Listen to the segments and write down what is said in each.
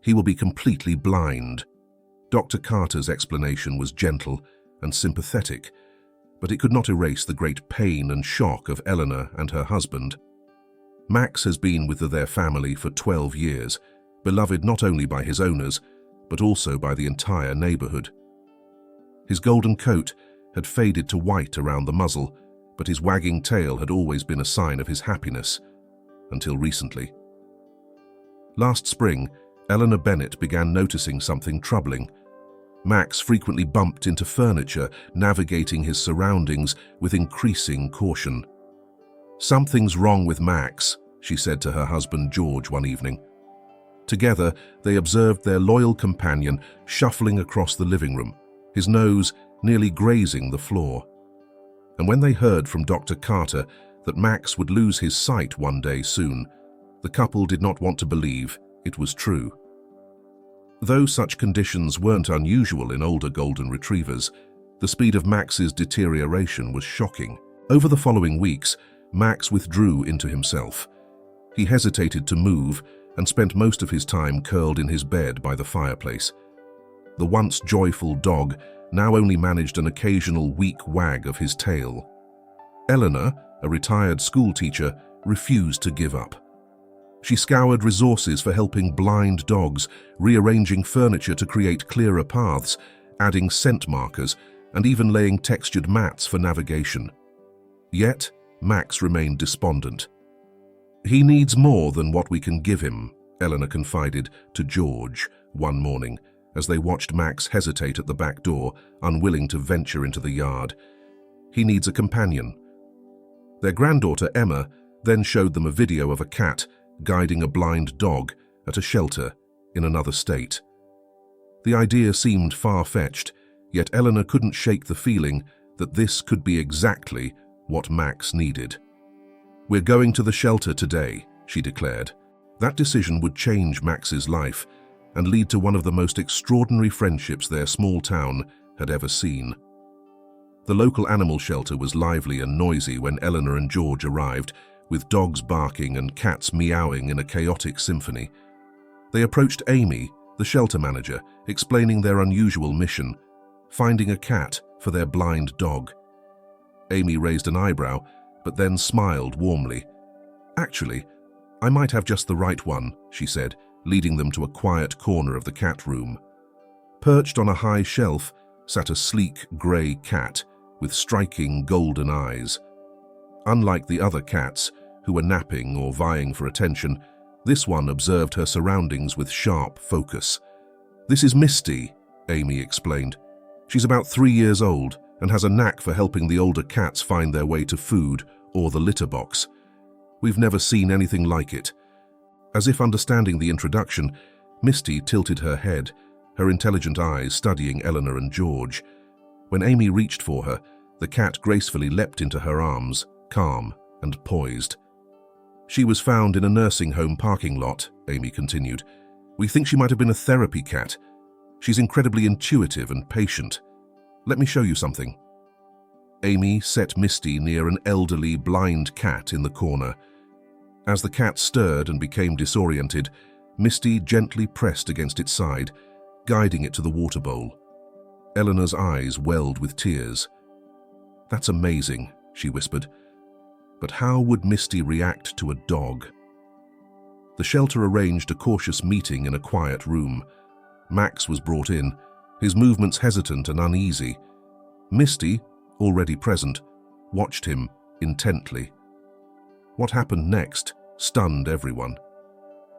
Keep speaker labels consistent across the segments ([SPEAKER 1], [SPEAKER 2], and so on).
[SPEAKER 1] He will be completely blind. Dr. Carter's explanation was gentle and sympathetic, but it could not erase the great pain and shock of Eleanor and her husband. Max has been with their family for 12 years, beloved not only by his owners, but also by the entire neighborhood. His golden coat had faded to white around the muzzle, but his wagging tail had always been a sign of his happiness, until recently. Last spring, Eleanor Bennett began noticing something troubling. Max frequently bumped into furniture, navigating his surroundings with increasing caution. "Something's wrong with Max," she said to her husband George one evening. Together, they observed their loyal companion shuffling across the living room, his nose nearly grazing the floor. And when they heard from Dr. Carter that Max would lose his sight one day soon, the couple did not want to believe it was true. Though such conditions weren't unusual in older golden retrievers, the speed of Max's deterioration was shocking. Over the following weeks, Max withdrew into himself. He hesitated to move and spent most of his time curled in his bed by the fireplace. The once joyful dog now only managed an occasional weak wag of his tail. Eleanor, a retired schoolteacher, refused to give up. She scoured resources for helping blind dogs, rearranging furniture to create clearer paths, adding scent markers, and even laying textured mats for navigation. Yet, Max remained despondent. "He needs more than what we can give him," Eleanor confided to George one morning as they watched Max hesitate at the back door, unwilling to venture into the yard. "He needs a companion." Their granddaughter Emma then showed them a video of a cat guiding a blind dog at a shelter in another state. The idea seemed far-fetched, yet Eleanor couldn't shake the feeling that this could be exactly what Max needed. "We're going to the shelter today," she declared. That decision would change Max's life and lead to one of the most extraordinary friendships their small town had ever seen. The local animal shelter was lively and noisy when Eleanor and George arrived, with dogs barking and cats meowing in a chaotic symphony. They approached Amy, the shelter manager, explaining their unusual mission, finding a cat for their blind dog. Amy raised an eyebrow, but then smiled warmly. "Actually, I might have just the right one," she said, leading them to a quiet corner of the cat room. Perched on a high shelf sat a sleek grey cat with striking golden eyes. Unlike the other cats, who were napping or vying for attention, this one observed her surroundings with sharp focus. "This is Misty," Amy explained. "She's about 3 years old and has a knack for helping the older cats find their way to food or the litter box. We've never seen anything like it." As if understanding the introduction, Misty tilted her head, her intelligent eyes studying Eleanor and George. When Amy reached for her, the cat gracefully leapt into her arms, calm and poised. "She was found in a nursing home parking lot," Amy continued. "We think she might have been a therapy cat. She's incredibly intuitive and patient. Let me show you something." Amy set Misty near an elderly, blind cat in the corner. As the cat stirred and became disoriented, Misty gently pressed against its side, guiding it to the water bowl. Eleanor's eyes welled with tears. "That's amazing," she whispered. But how would Misty react to a dog? The shelter arranged a cautious meeting in a quiet room. Max was brought in, his movements hesitant and uneasy. Misty, already present, watched him intently. What happened next stunned everyone.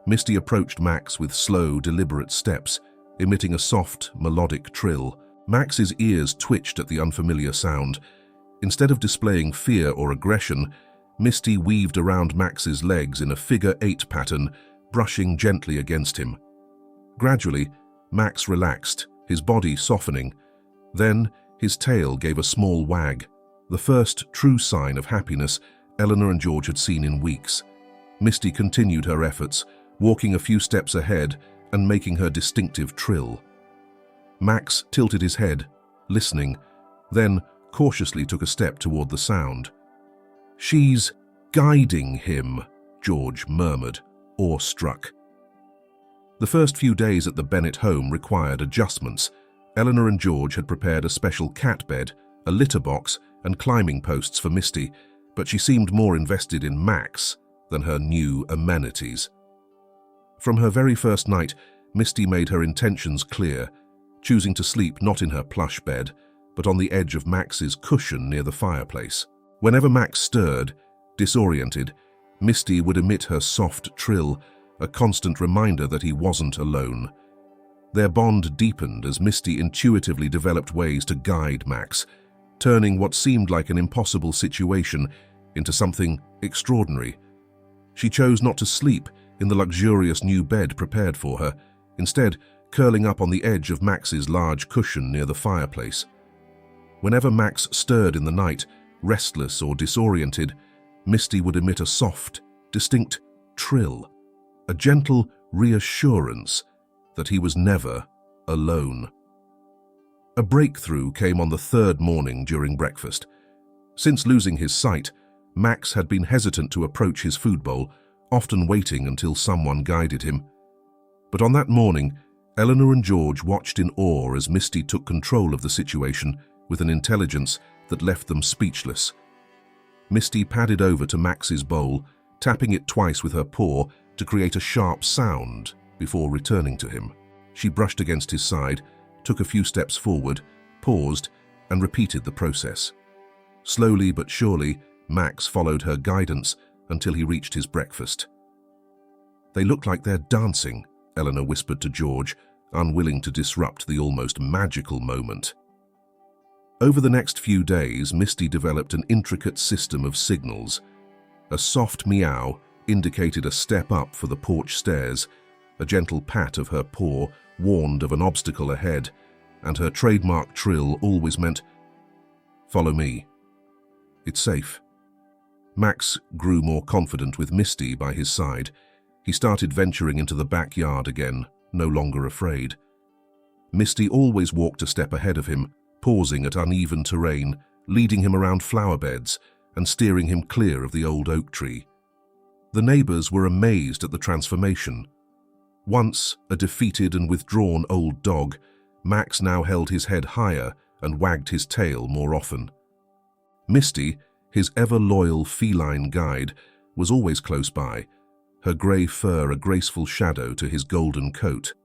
[SPEAKER 1] Misty approached Max with slow, deliberate steps, emitting a soft, melodic trill. Max's ears twitched at the unfamiliar sound. Instead of displaying fear or aggression, Misty weaved around Max's legs in a figure-8 pattern, brushing gently against him. Gradually, Max relaxed, his body softening. Then, his tail gave a small wag, the first true sign of happiness Eleanor and George had seen in weeks. Misty continued her efforts, walking a few steps ahead and making her distinctive trill. Max tilted his head, listening, then cautiously took a step toward the sound. "She's guiding him," George murmured, awestruck. The first few days at the Bennett home required adjustments. Eleanor and George had prepared a special cat bed, a litter box, and climbing posts for Misty, but she seemed more invested in Max than her new amenities. From her very first night, Misty made her intentions clear, choosing to sleep not in her plush bed, but on the edge of Max's cushion near the fireplace. Whenever Max stirred, disoriented, Misty would emit her soft trill, a constant reminder that he wasn't alone. Their bond deepened as Misty intuitively developed ways to guide Max, turning what seemed like an impossible situation into something extraordinary. She chose not to sleep in the luxurious new bed prepared for her, instead curling up on the edge of Max's large cushion near the fireplace. Whenever Max stirred in the night, restless or disoriented, Misty would emit a soft, distinct trill, a gentle reassurance that he was never alone. A breakthrough came on the third morning during breakfast. Since losing his sight, Max had been hesitant to approach his food bowl, often waiting until someone guided him. But on that morning, Eleanor and George watched in awe as Misty took control of the situation with an intelligence that left them speechless. Misty padded over to Max's bowl, tapping it twice with her paw to create a sharp sound before returning to him. She brushed against his side, took a few steps forward, paused, and repeated the process. Slowly but surely, Max followed her guidance until he reached his breakfast. "They look like they're dancing," Eleanor whispered to George, unwilling to disrupt the almost magical moment. Over the next few days, Misty developed an intricate system of signals. A soft meow indicated a step up for the porch stairs, a gentle pat of her paw warned of an obstacle ahead, and her trademark trill always meant, "Follow me. It's safe." Max grew more confident with Misty by his side. He started venturing into the backyard again, no longer afraid. Misty always walked a step ahead of him, pausing at uneven terrain, leading him around flower beds and steering him clear of the old oak tree. The neighbors were amazed at the transformation. Once a defeated and withdrawn old dog, Max now held his head higher and wagged his tail more often. Misty, his ever-loyal feline guide, was always close by, her grey fur a graceful shadow to his golden coat.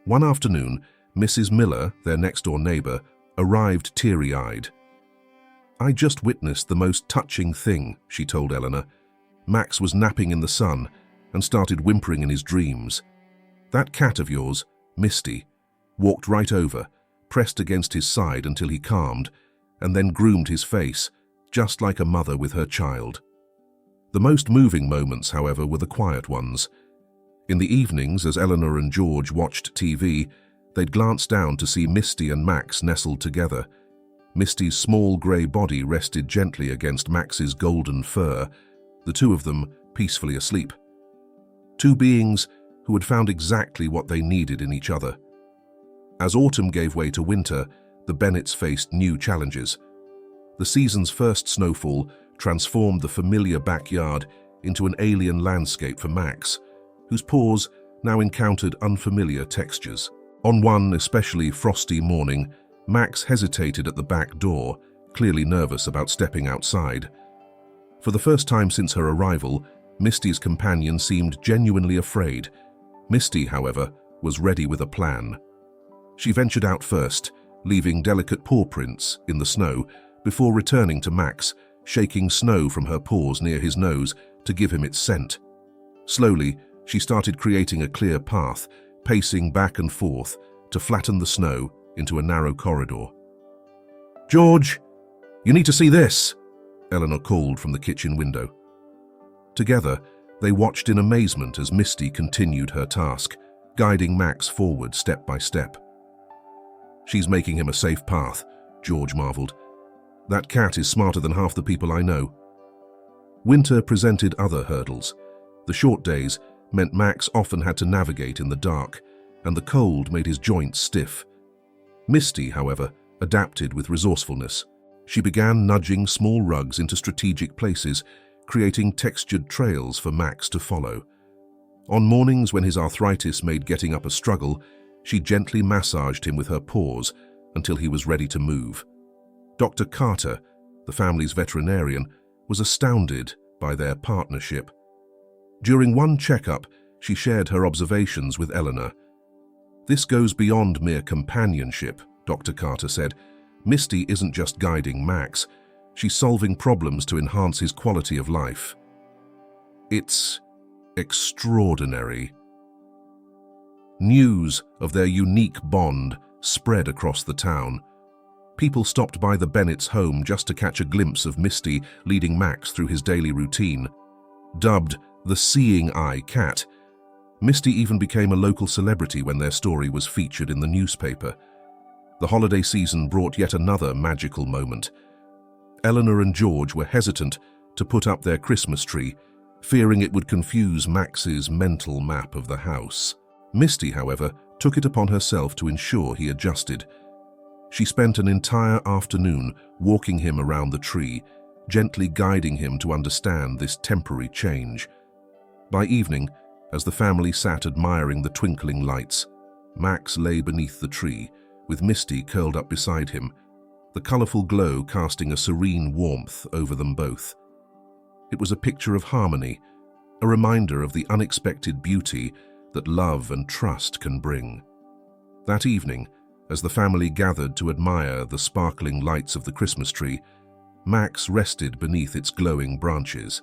[SPEAKER 1] One afternoon, Mrs. Miller, their next-door neighbor, arrived teary-eyed. "I just witnessed the most touching thing," she told Eleanor. "Max was napping in the sun and started whimpering in his dreams. That cat of yours, Misty, walked right over, pressed against his side until he calmed, and then groomed his face, just like a mother with her child." The most moving moments, however, were the quiet ones. In the evenings, as Eleanor and George watched TV, they'd glance down to see Misty and Max nestled together. Misty's small grey body rested gently against Max's golden fur, the two of them peacefully asleep. Two beings who had found exactly what they needed in each other. As autumn gave way to winter, the Bennetts faced new challenges. The season's first snowfall transformed the familiar backyard into an alien landscape for Max, whose paws now encountered unfamiliar textures. On one especially frosty morning, Max hesitated at the back door, clearly nervous about stepping outside. For the first time since her arrival, Misty's companion seemed genuinely afraid. Misty, however, was ready with a plan. She ventured out first, leaving delicate paw prints in the snow, before returning to Max, shaking snow from her paws near his nose to give him its scent. Slowly, she started creating a clear path, pacing back and forth to flatten the snow into a narrow corridor. "George, you need to see this," Eleanor called from the kitchen window. Together, they watched in amazement as Misty continued her task, guiding Max forward step by step. "She's making him a safe path," George marveled. "That cat is smarter than half the people I know." Winter presented other hurdles. The short days meant Max often had to navigate in the dark, and the cold made his joints stiff. Misty, however, adapted with resourcefulness. She began nudging small rugs into strategic places, creating textured trails for Max to follow. On mornings when his arthritis made getting up a struggle, she gently massaged him with her paws until he was ready to move. Dr. Carter, the family's veterinarian, was astounded by their partnership. During one checkup, she shared her observations with Eleanor. "This goes beyond mere companionship," Dr. Carter said. "Misty isn't just guiding Max, she's solving problems to enhance his quality of life. It's extraordinary." News of their unique bond spread across the town. People stopped by the Bennetts' home just to catch a glimpse of Misty leading Max through his daily routine. Dubbed the Seeing Eye Cat, Misty even became a local celebrity when their story was featured in the newspaper. The holiday season brought yet another magical moment. Eleanor and George were hesitant to put up their Christmas tree, fearing it would confuse Max's mental map of the house. Misty, however, took it upon herself to ensure he adjusted. She spent an entire afternoon walking him around the tree, gently guiding him to understand this temporary change. By evening, as the family sat admiring the twinkling lights, Max lay beneath the tree, with Misty curled up beside him, the colorful glow casting a serene warmth over them both. It was a picture of harmony, a reminder of the unexpected beauty that love and trust can bring. That evening, as the family gathered to admire the sparkling lights of the Christmas tree, Max rested beneath its glowing branches.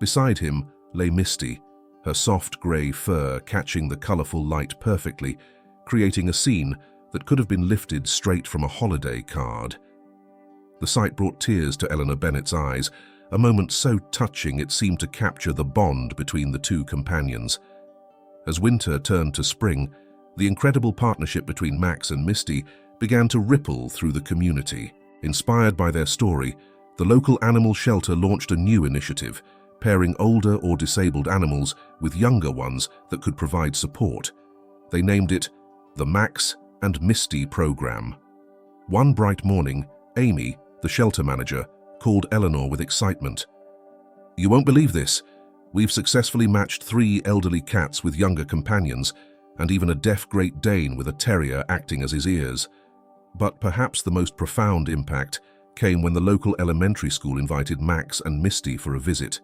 [SPEAKER 1] Beside him lay Misty, her soft grey fur catching the colourful light perfectly, creating a scene that could have been lifted straight from a holiday card. The sight brought tears to Eleanor Bennett's eyes, a moment so touching it seemed to capture the bond between the two companions. As winter turned to spring, the incredible partnership between Max and Misty began to ripple through the community. Inspired by their story, the local animal shelter launched a new initiative, pairing older or disabled animals with younger ones that could provide support. They named it the Max and Misty Program. One bright morning, Amy, the shelter manager, called Eleanor with excitement. "You won't believe this. We've successfully matched 3 elderly cats with younger companions, and even a deaf Great Dane with a terrier acting as his ears." But perhaps the most profound impact came when the local elementary school invited Max and Misty for a visit.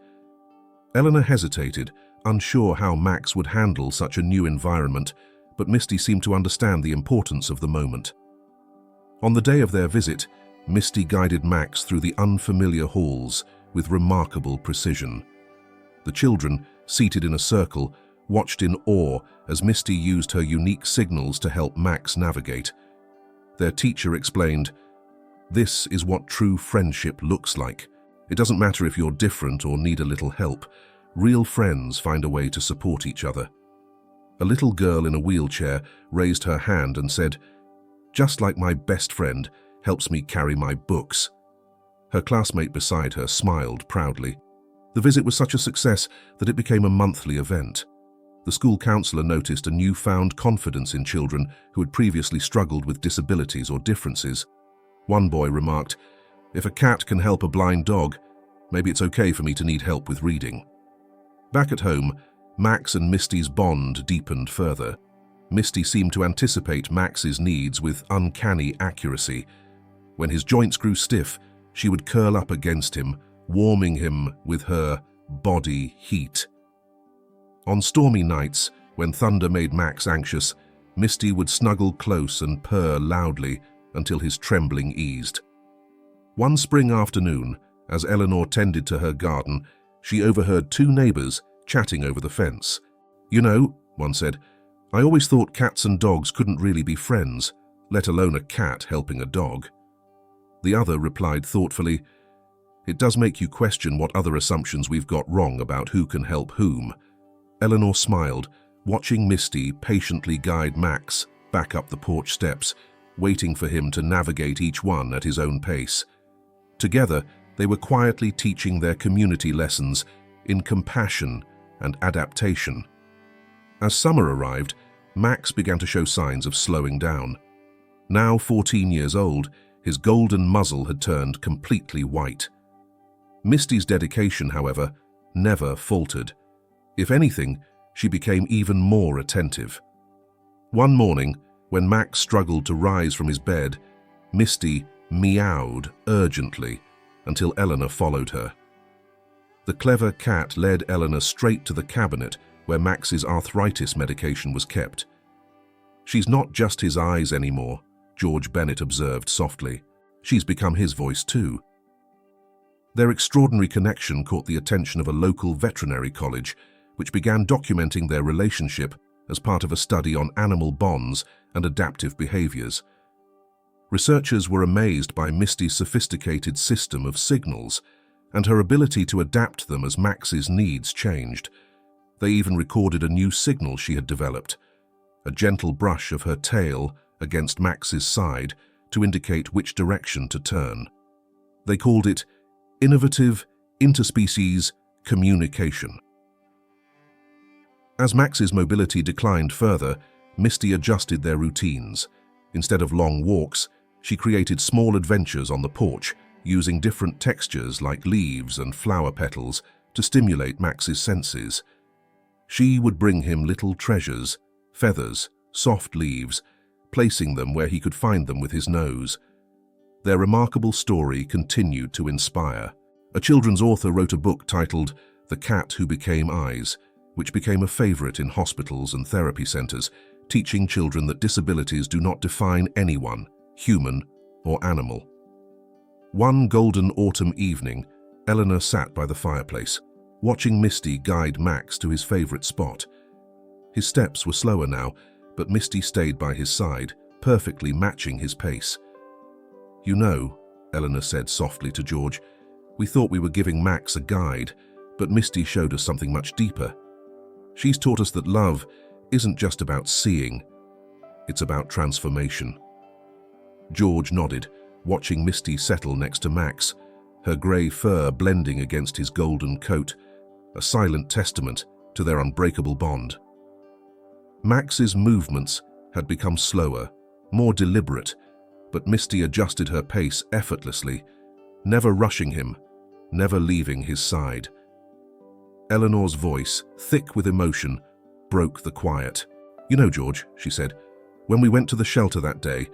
[SPEAKER 1] Eleanor hesitated, unsure how Max would handle such a new environment, but Misty seemed to understand the importance of the moment. On the day of their visit, Misty guided Max through the unfamiliar halls with remarkable precision. The children, seated in a circle, watched in awe as Misty used her unique signals to help Max navigate. Their teacher explained, "This is what true friendship looks like. It doesn't matter if you're different or need a little help. Real friends find a way to support each other." A little girl in a wheelchair raised her hand and said, "Just like my best friend helps me carry my books." Her classmate beside her smiled proudly. The visit was such a success that it became a monthly event. The school counselor noticed a newfound confidence in children who had previously struggled with disabilities or differences. One boy remarked, "If a cat can help a blind dog, maybe it's okay for me to need help with reading." Back at home, Max and Misty's bond deepened further. Misty seemed to anticipate Max's needs with uncanny accuracy. When his joints grew stiff, she would curl up against him, warming him with her body heat. On stormy nights, when thunder made Max anxious, Misty would snuggle close and purr loudly until his trembling eased. One spring afternoon, as Eleanor tended to her garden, she overheard 2 neighbors chatting over the fence. "You know," one said, "I always thought cats and dogs couldn't really be friends, let alone a cat helping a dog." The other replied thoughtfully, "It does make you question what other assumptions we've got wrong about who can help whom." Eleanor smiled, watching Misty patiently guide Max back up the porch steps, waiting for him to navigate each one at his own pace. Together, they were quietly teaching their community lessons in compassion and adaptation. As summer arrived, Max began to show signs of slowing down. Now 14 years old, his golden muzzle had turned completely white. Misty's dedication, however, never faltered. If anything, she became even more attentive. One morning, when Max struggled to rise from his bed, Misty meowed urgently until Eleanor followed her. The clever cat led Eleanor straight to the cabinet where Max's arthritis medication was kept. "She's not just his eyes anymore," George Bennett observed softly. "She's become his voice too." Their extraordinary connection caught the attention of a local veterinary college, which began documenting their relationship as part of a study on animal bonds and adaptive behaviors. Researchers were amazed by Misty's sophisticated system of signals and her ability to adapt them as Max's needs changed. They even recorded a new signal she had developed, a gentle brush of her tail against Max's side to indicate which direction to turn. They called it innovative interspecies communication. As Max's mobility declined further, Misty adjusted their routines. Instead of long walks, she created small adventures on the porch, using different textures like leaves and flower petals to stimulate Max's senses. She would bring him little treasures, feathers, soft leaves, placing them where he could find them with his nose. Their remarkable story continued to inspire. A children's author wrote a book titled The Cat Who Became Eyes, which became a favorite in hospitals and therapy centers, teaching children that disabilities do not define anyone, human or animal. One golden autumn evening, Eleanor sat by the fireplace, watching Misty guide Max to his favorite spot. His steps were slower now, but Misty stayed by his side, perfectly matching his pace. "You know," Eleanor said softly to George, "we thought we were giving Max a guide, but Misty showed us something much deeper. She's taught us that love isn't just about seeing, it's about transformation." George nodded, watching Misty settle next to Max, her grey fur blending against his golden coat, a silent testament to their unbreakable bond. Max's movements had become slower, more deliberate, but Misty adjusted her pace effortlessly, never rushing him, never leaving his side. Eleanor's voice, thick with emotion, broke the quiet. "You know, George," she said, "when we went to the shelter that day,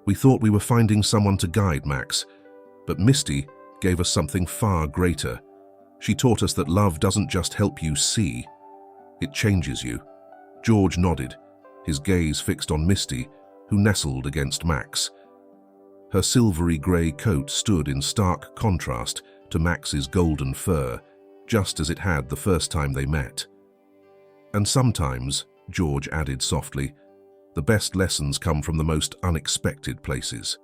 [SPEAKER 1] we thought we were finding someone to guide Max, but Misty gave us something far greater. She taught us that love doesn't just help you see, it changes you." George nodded, his gaze fixed on Misty, who nestled against Max. Her silvery grey coat stood in stark contrast to Max's golden fur, just as it had the first time they met. "And sometimes," George added softly, "the best lessons come from the most unexpected places."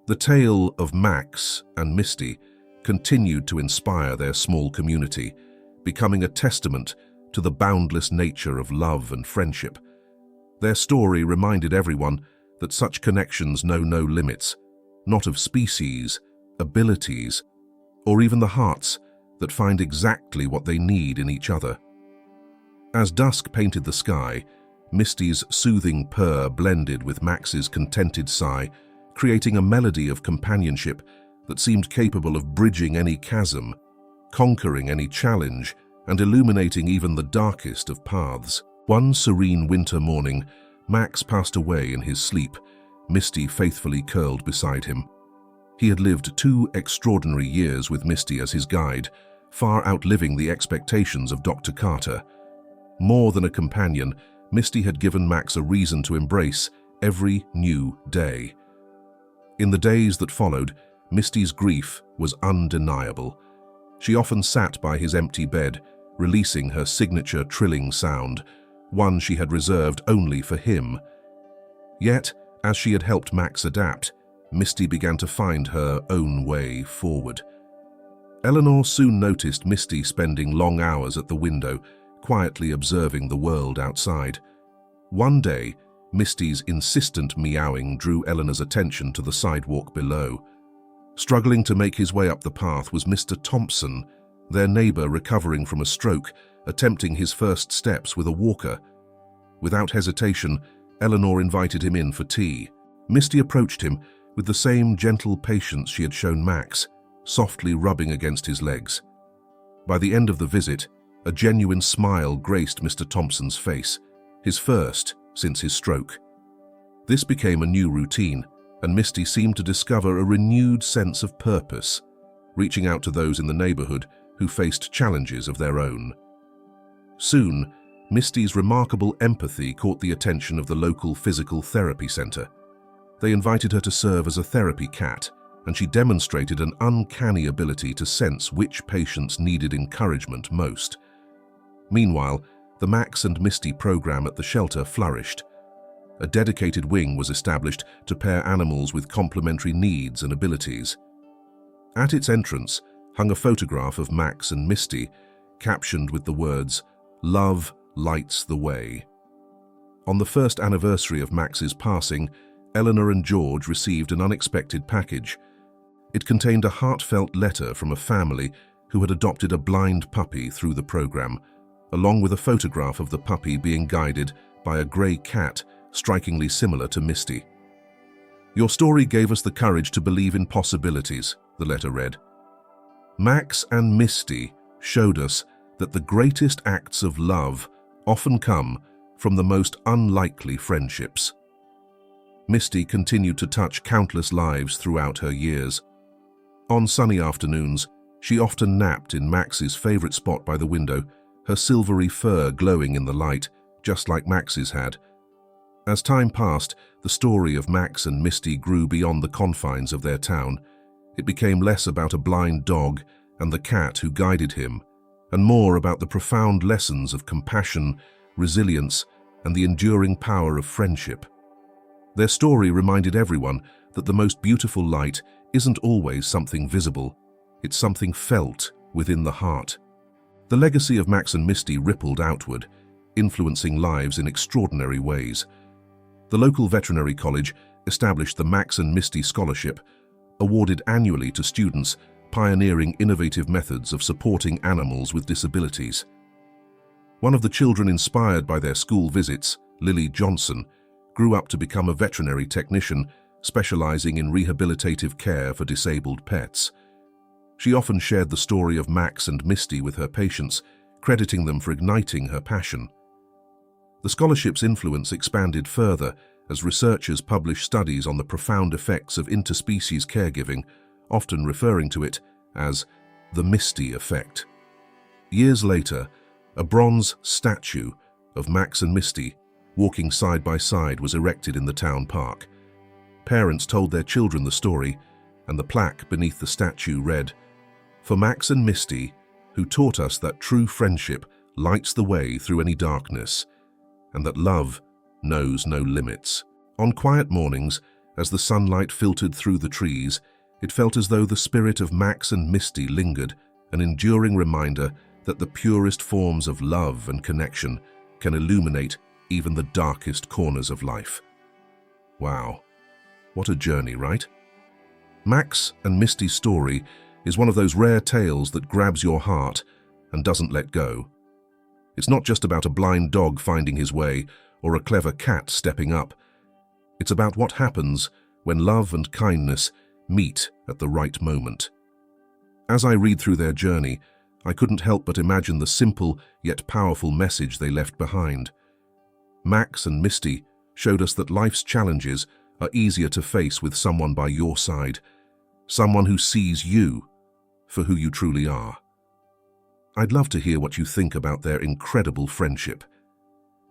[SPEAKER 1] The tale of Max and Misty continued to inspire their small community, becoming a testament to the boundless nature of love and friendship. Their story reminded everyone that such connections know no limits, not of species, abilities, or even the hearts that find exactly what they need in each other. As dusk painted the sky, Misty's soothing purr blended with Max's contented sigh, creating a melody of companionship that seemed capable of bridging any chasm, conquering any challenge, and illuminating even the darkest of paths. One serene winter morning, Max passed away in his sleep, Misty faithfully curled beside him. He had lived 2 extraordinary years with Misty as his guide, far outliving the expectations of Dr. Carter. More than a companion, Misty had given Max a reason to embrace every new day. In the days that followed, Misty's grief was undeniable. She often sat by his empty bed, releasing her signature trilling sound, one she had reserved only for him. Yet, as she had helped Max adapt, Misty began to find her own way forward. Eleanor soon noticed Misty spending long hours at the window, quietly observing the world outside. One day, Misty's insistent meowing drew Eleanor's attention to the sidewalk below. Struggling to make his way up the path was Mr. Thompson, their neighbor recovering from a stroke, attempting his first steps with a walker. Without hesitation, Eleanor invited him in for tea. Misty approached him with the same gentle patience she had shown Max, softly rubbing against his legs. By the end of the visit, A genuine smile graced Mr. Thompson's face, his first since his stroke. This became a new routine, and Misty seemed to discover a renewed sense of purpose, reaching out to those in the neighborhood who faced challenges of their own. Soon, Misty's remarkable empathy caught the attention of the local physical therapy center. They invited her to serve as a therapy cat, and she demonstrated an uncanny ability to sense which patients needed encouragement most. Meanwhile, the Max and Misty program at the shelter flourished. A dedicated wing was established to pair animals with complementary needs and abilities. At its entrance hung a photograph of Max and Misty, captioned with the words, "Love lights the way." On the first anniversary of Max's passing, Eleanor and George received an unexpected package. It contained a heartfelt letter from a family who had adopted a blind puppy through the program, along with a photograph of the puppy being guided by a grey cat strikingly similar to Misty. "Your story gave us the courage to believe in possibilities," the letter read. "Max and Misty showed us that the greatest acts of love often come from the most unlikely friendships." Misty continued to touch countless lives throughout her years. On sunny afternoons, she often napped in Max's favorite spot by the window, her silvery fur glowing in the light, just like Max's had. As time passed, the story of Max and Misty grew beyond the confines of their town. It became less about a blind dog and the cat who guided him, and more about the profound lessons of compassion, resilience, and the enduring power of friendship. Their story reminded everyone that the most beautiful light isn't always something visible, it's something felt within the heart. The legacy of Max and Misty rippled outward, influencing lives in extraordinary ways. The local veterinary college established the Max and Misty Scholarship, awarded annually to students pioneering innovative methods of supporting animals with disabilities. One of the children inspired by their school visits, Lily Johnson, grew up to become a veterinary technician specializing in rehabilitative care for disabled pets. She often shared the story of Max and Misty with her patients, crediting them for igniting her passion. The scholarship's influence expanded further as researchers published studies on the profound effects of interspecies caregiving, often referring to it as the Misty effect. Years later, a bronze statue of Max and Misty walking side by side was erected in the town park. Parents told their children the story, and the plaque beneath the statue read, "For Max and Misty, who taught us that true friendship lights the way through any darkness, and that love knows no limits." On quiet mornings, as the sunlight filtered through the trees, it felt as though the spirit of Max and Misty lingered, an enduring reminder that the purest forms of love and connection can illuminate even the darkest corners of life. Wow, what a journey, right? Max and Misty's story is one of those rare tales that grabs your heart and doesn't let go. It's not just about a blind dog finding his way or a clever cat stepping up. It's about what happens when love and kindness meet at the right moment. As I read through their journey, I couldn't help but imagine the simple yet powerful message they left behind. Max and Misty showed us that life's challenges are easier to face with someone by your side, someone who sees you for who you truly are. I'd love to hear what you think about their incredible friendship.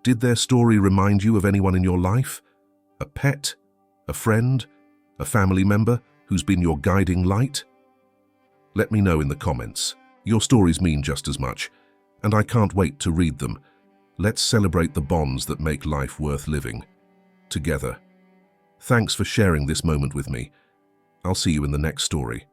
[SPEAKER 1] Did their story remind you of anyone in your life? A pet? A friend? A family member who's been your guiding light? Let me know in the comments. Your stories mean just as much, and I can't wait to read them. Let's celebrate the bonds that make life worth living. Together. Thanks for sharing this moment with me. I'll see you in the next story.